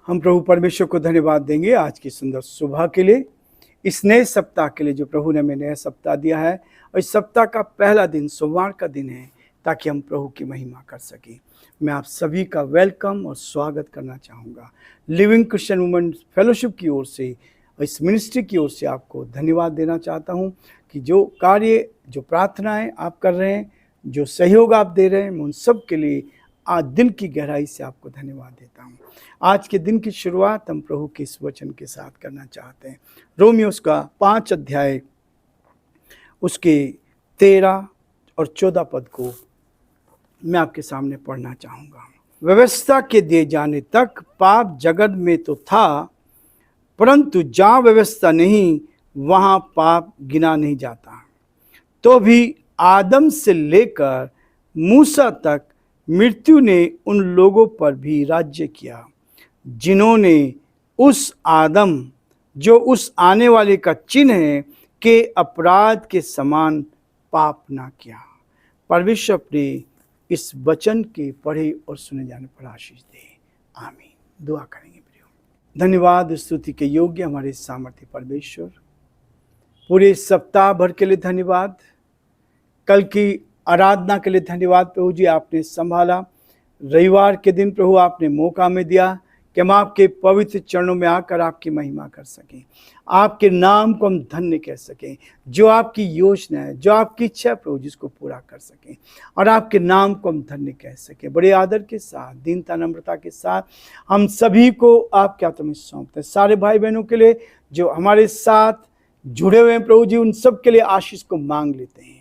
हम प्रभु परमेश्वर को धन्यवाद देंगे आज की सुंदर सुबह के लिए, इस नए सप्ताह के लिए जो प्रभु ने हमें नया सप्ताह दिया है। और इस सप्ताह का पहला दिन सोमवार का दिन है, ताकि हम प्रभु की महिमा कर सकें। मैं आप सभी का वेलकम और स्वागत करना चाहूँगा। लिविंग क्रिश्चियन वुमेन फेलोशिप की ओर से, इस मिनिस्ट्री की ओर से आपको धन्यवाद देना चाहता हूँ कि जो कार्य, जो प्रार्थनाएं आप कर रहे हैं, जो सहयोग आप दे रहे हैं, मैं उन सब के लिए आज दिल की गहराई से आपको धन्यवाद देता हूँ। आज के दिन की शुरुआत हम प्रभु के इस वचन के साथ करना चाहते हैं। रोमियोस का 5 अध्याय उसके 13 और 14 पद को मैं आपके सामने पढ़ना चाहूँगा। व्यवस्था के दिए जाने तक पाप जगत में तो था, परंतु जहाँ व्यवस्था नहीं वहाँ पाप गिना नहीं जाता। तो भी आदम से लेकर मूसा तक मृत्यु ने उन लोगों पर भी राज्य किया, जिन्होंने उस आदम जो उस आने वाले का चिन्ह है के अपराध के समान पाप ना किया। परमेश्वर अपने इस वचन के पढ़े और सुने जाने पर आशीष दे। आमीन। दुआ करेंगे। प्रियो, धन्यवाद स्तुति के योग्य हमारे सामर्थ्य परमेश्वर, पूरे सप्ताह भर के लिए धन्यवाद। कल की आराधना के लिए धन्यवाद प्रभु जी, आपने संभाला। रविवार के दिन प्रभु आपने मौका में दिया कि हम आपके पवित्र चरणों में आकर आपकी महिमा कर सकें, आपके नाम को हम धन्य कह सकें। जो आपकी योजना है, जो आपकी इच्छा है प्रभु, जिसको पूरा कर सकें और आपके नाम को हम धन्य कह सकें। बड़े आदर के साथ, दीनता नम्रता के साथ हम सभी को आपके हाथों में सौंपते हैं। सारे भाई बहनों के लिए जो हमारे साथ जुड़े हुए हैं प्रभु जी, उन सब के लिए आशीष को मांग लेते हैं।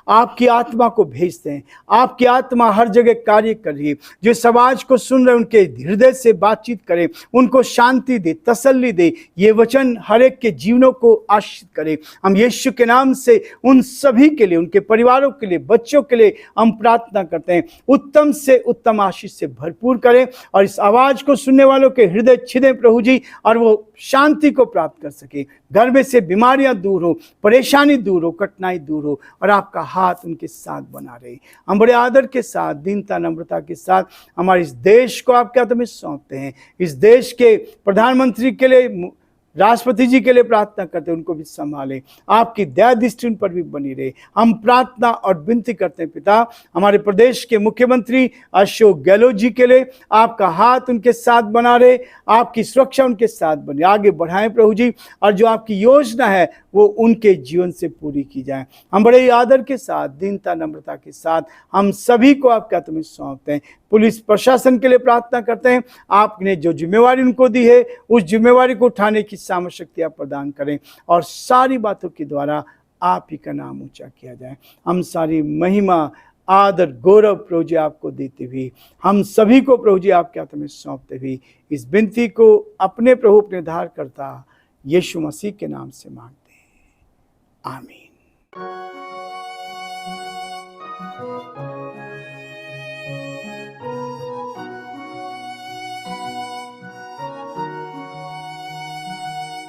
आपकी आत्मा को भेजते हैं। आपकी आत्मा हर जगह कार्य कर रही है। जो समाज को सुन रहे उनके हृदय से बातचीत करे, उनको शांति दे, तसल्ली दे। ये वचन हर एक के जीवनों को आशीषित करे। हम यीशु के नाम से उन सभी के लिए, उनके परिवारों के लिए, बच्चों के लिए हम प्रार्थना करते हैं। उत्तम से उत्तम आशीष से भरपूर करें और इस आवाज को सुनने वालों के हृदय छिदे प्रभु जी, और वो शांति को प्राप्त कर सके। घर में से बीमारियां दूर हो, परेशानी दूर हो, कठिनाई दूर हो, और आपका हाथ उनके साथ बना रहे। हम बड़े आदर के साथ, दीनता नम्रता के साथ हमारे इस देश को आपके हाथ में सौंपते हैं। इस देश के प्रधानमंत्री के लिए, राष्ट्रपति जी के लिए प्रार्थना करते हैं, उनको भी संभालें। आपकी दया दृष्टि उन पर भी बनी रहे। हम प्रार्थना और विनती करते हैं पिता, हमारे प्रदेश के मुख्यमंत्री अशोक गहलोत जी के लिए आपका हाथ उनके साथ बना रहे, आपकी सुरक्षा उनके साथ बने, आगे बढ़ाएं प्रभु जी, और जो आपकी योजना है वो उनके जीवन से पूरी की जाए। हम बड़े आदर के साथ, दीनता नम्रता के साथ हम सभी को आपके हाथ में सौंपते हैं। पुलिस प्रशासन के लिए प्रार्थना करते हैं, आपने जो जिम्मेवारी उनको दी है उस जिम्मेवारी को उठाने की सामर्थ्य शक्ति आप प्रदान करें, और सारी बातों के द्वारा आप ही का नाम ऊंचा किया जाए। हम सारी महिमा, आदर, गौरव प्रभु जी आपको देते हुए, हम सभी को प्रभु जी आपके हाथ में सौंपते हुए इस विनती को अपने प्रभु, अपने उद्धारकर्ता यीशु मसीह के नाम से मांगते हैं। आमीन।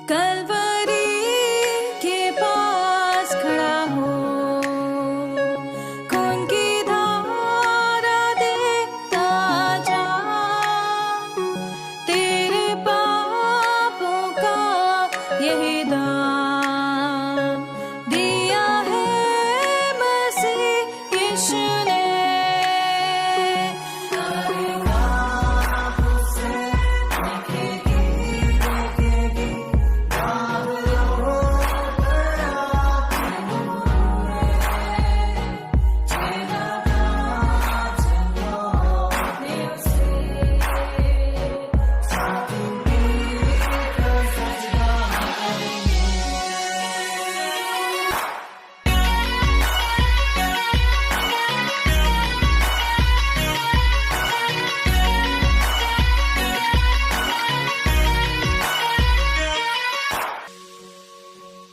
कलवरी के पास खड़ा हो, खून की धारा देखता जा, तेरे पापों का यही दाम दिया है मसीह यीशु ने।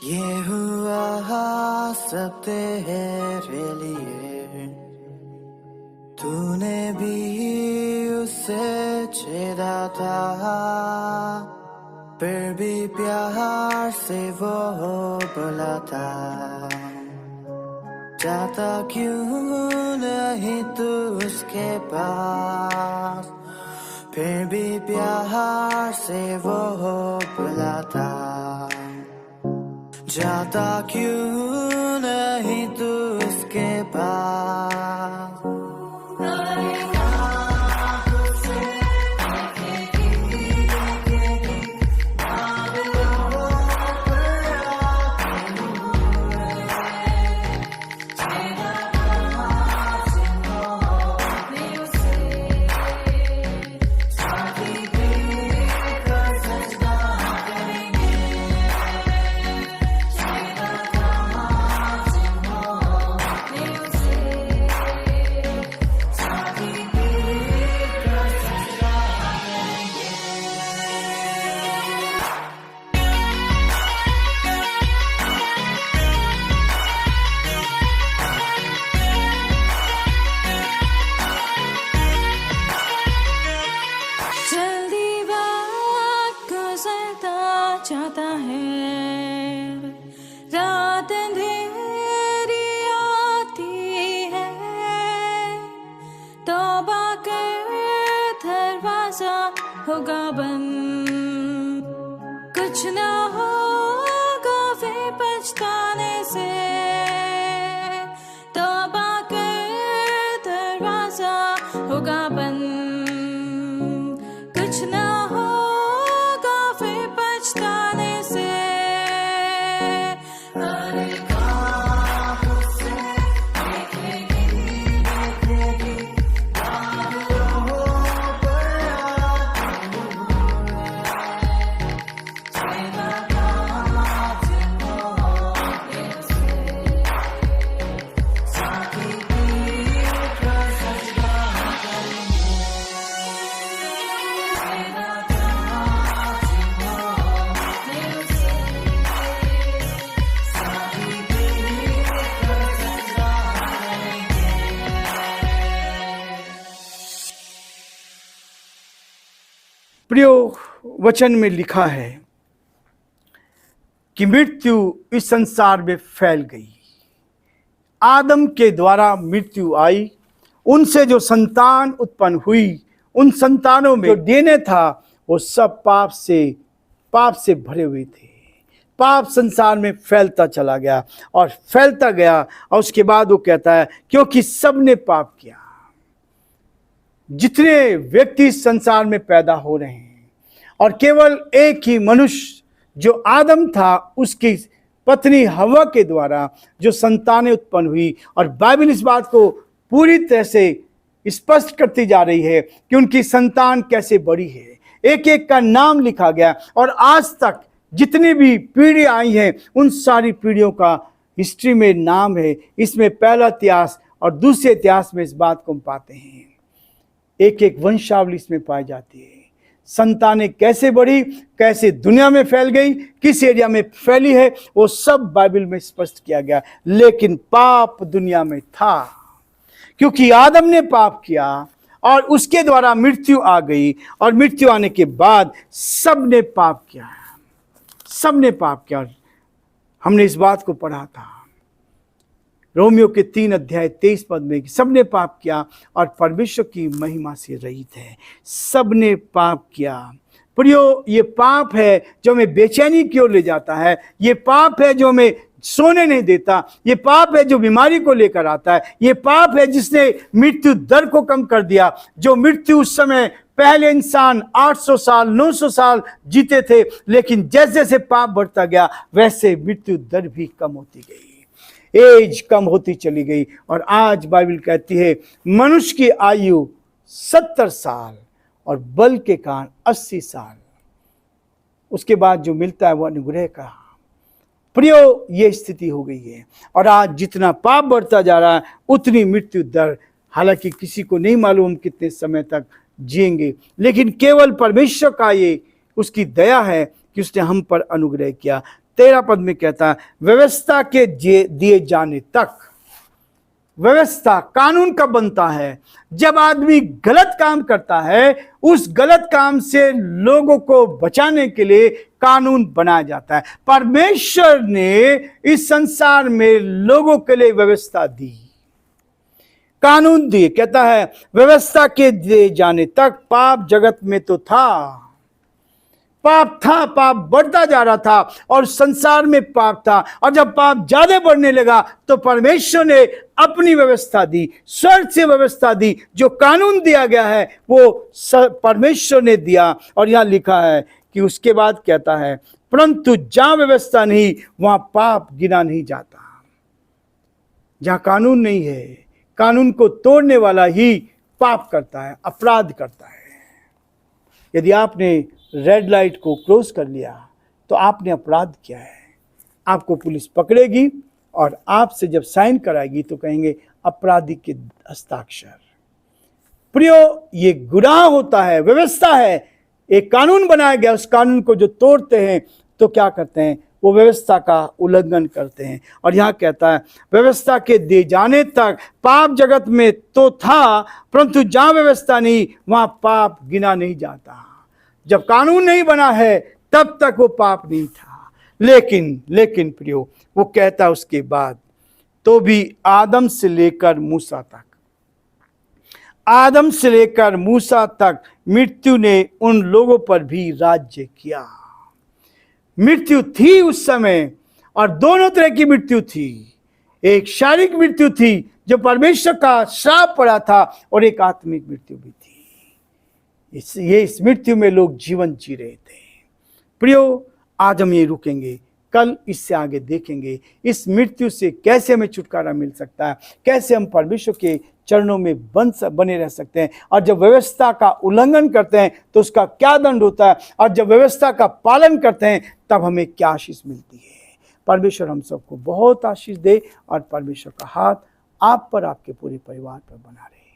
ये हुआ सब तेरे लिए, तूने भी उसे छेड़ा था, फिर भी प्यार से वो बोला था, जाता क्यों नहीं तू उसके पास। फिर भी प्यार से वो बुलाता, जाता क्यों नहीं तू उसके पास। जल्दी वक्त गुजरता जाता है, रात अंधेरी आती है, तौबा कर दरवाजा होगा बंद, कुछ ना होगा फिर पछताने से, तौबा कर दरवाजा होगा बंद, कुछ ना होगा फिर पछताने से। प्रियो, वचन में लिखा है कि मृत्यु इस संसार में फैल गई। आदम के द्वारा मृत्यु आई, उनसे जो संतान उत्पन्न हुई, उन संतानों में जो डीएनए था वो सब पाप से भरे हुए थे। पाप संसार में फैलता चला गया और फैलता गया, और उसके बाद वो कहता है क्योंकि सबने पाप किया। जितने व्यक्ति संसार में पैदा हो रहे हैं, और केवल एक ही मनुष्य जो आदम था, उसकी पत्नी हवा के द्वारा जो संतानें उत्पन्न हुई, और बाइबल इस बात को पूरी तरह से स्पष्ट करती जा रही है कि उनकी संतान कैसे बड़ी है। एक एक का नाम लिखा गया, और आज तक जितनी भी पीढ़ी आई हैं उन सारी पीढ़ियों का हिस्ट्री में नाम है। इसमें पहला इतिहास और दूसरे इतिहास में इस बात को हम पाते हैं। एक एक वंशावली इसमें पाई जाती है। संतानें कैसे बढ़ी, कैसे दुनिया में फैल गई, किस एरिया में फैली है, वो सब बाइबल में स्पष्ट किया गया। लेकिन पाप दुनिया में था, क्योंकि आदम ने पाप किया और उसके द्वारा मृत्यु आ गई, और मृत्यु आने के बाद सब ने पाप किया, सब ने पाप किया। हमने इस बात को पढ़ा था रोमियो के 3 अध्याय 23 पद में, सबने पाप किया और परमेश्वर की महिमा से रहित है। सबने पाप किया। प्रियो, ये पाप है जो हमें बेचैनी की ओर ले जाता है। ये पाप है जो हमें सोने नहीं देता। ये पाप है जो बीमारी को लेकर आता है। ये पाप है जिसने मृत्यु दर को कम कर दिया। जो मृत्यु उस समय पहले इंसान 800 साल 900 साल जीते थे, लेकिन जैसे जैसे पाप बढ़ता गया वैसे मृत्यु दर भी कम होती गई, एज कम होती चली गई। और आज बाइबल कहती है मनुष्य की आयु 70 साल और बल के कारण 80 साल। उसके बाद जो मिलता है वो अनुग्रह का। प्रियो, ये स्थिति हो गई है। और आज जितना पाप बढ़ता जा रहा है उतनी मृत्यु दर, हालांकि किसी को नहीं मालूम कितने समय तक जिएंगे, लेकिन केवल परमेश्वर का ये उसकी दया है कि उसने हम पर अनुग्रह किया। 13 पद में कहता है व्यवस्था के दिए जाने तक। व्यवस्था कानून कब बनता है? जब आदमी गलत काम करता है, उस गलत काम से लोगों को बचाने के लिए कानून बनाया जाता है। परमेश्वर ने इस संसार में लोगों के लिए व्यवस्था दी। कानून दिए, कहता है व्यवस्था के दिए जाने तक पाप जगत में तो था, पाप था, पाप बढ़ता जा रहा था और संसार में पाप था। और जब पाप ज्यादा बढ़ने लगा तो परमेश्वर ने अपनी व्यवस्था दी, स्वर्ग से व्यवस्था दी। जो कानून दिया गया है वो परमेश्वर ने दिया। और यहां लिखा है कि उसके बाद कहता है परंतु जहां व्यवस्था नहीं वहां पाप गिना नहीं जाता। जहां कानून नहीं है, कानून को तोड़ने वाला ही पाप करता है, अपराध करता है। यदि आपने रेड लाइट को क्रॉस कर लिया तो आपने अपराध किया है। आपको पुलिस पकड़ेगी और आपसे जब साइन कराएगी तो कहेंगे अपराधी के हस्ताक्षर। प्रियो, ये गुनाह होता है, व्यवस्था है, एक कानून बनाया गया, उस कानून को जो तोड़ते हैं तो क्या करते हैं, वो व्यवस्था का उल्लंघन करते हैं। और यहां कहता है व्यवस्था के दे जाने तक पाप जगत में तो था, परंतु जहां व्यवस्था नहीं वहां पाप गिना नहीं जाता। जब कानून नहीं बना है तब तक वो पाप नहीं था। लेकिन प्रियो, वो कहता उसके बाद तो भी आदम से लेकर मूसा तक मृत्यु ने उन लोगों पर भी राज्य किया। मृत्यु थी उस समय, और दोनों तरह की मृत्यु थी। एक शारीरिक मृत्यु थी जो परमेश्वर का श्राप पड़ा था, और एक आत्मिक मृत्यु भी थी। इस मृत्यु में लोग जीवन जी रहे थे। प्रियो, आज हम ये रुकेंगे, कल इससे आगे देखेंगे इस मृत्यु से कैसे हमें छुटकारा मिल सकता है, कैसे हम परमेश्वर के चरणों में बने रह सकते हैं। और जब व्यवस्था का उल्लंघन करते हैं तो उसका क्या दंड होता है, और जब व्यवस्था का पालन करते हैं तब हमें क्या आशीष मिलती है। परमेश्वर हम सबको बहुत आशीष दे, और परमेश्वर का हाथ आप पर, आपके पूरे परिवार पर बना रहे।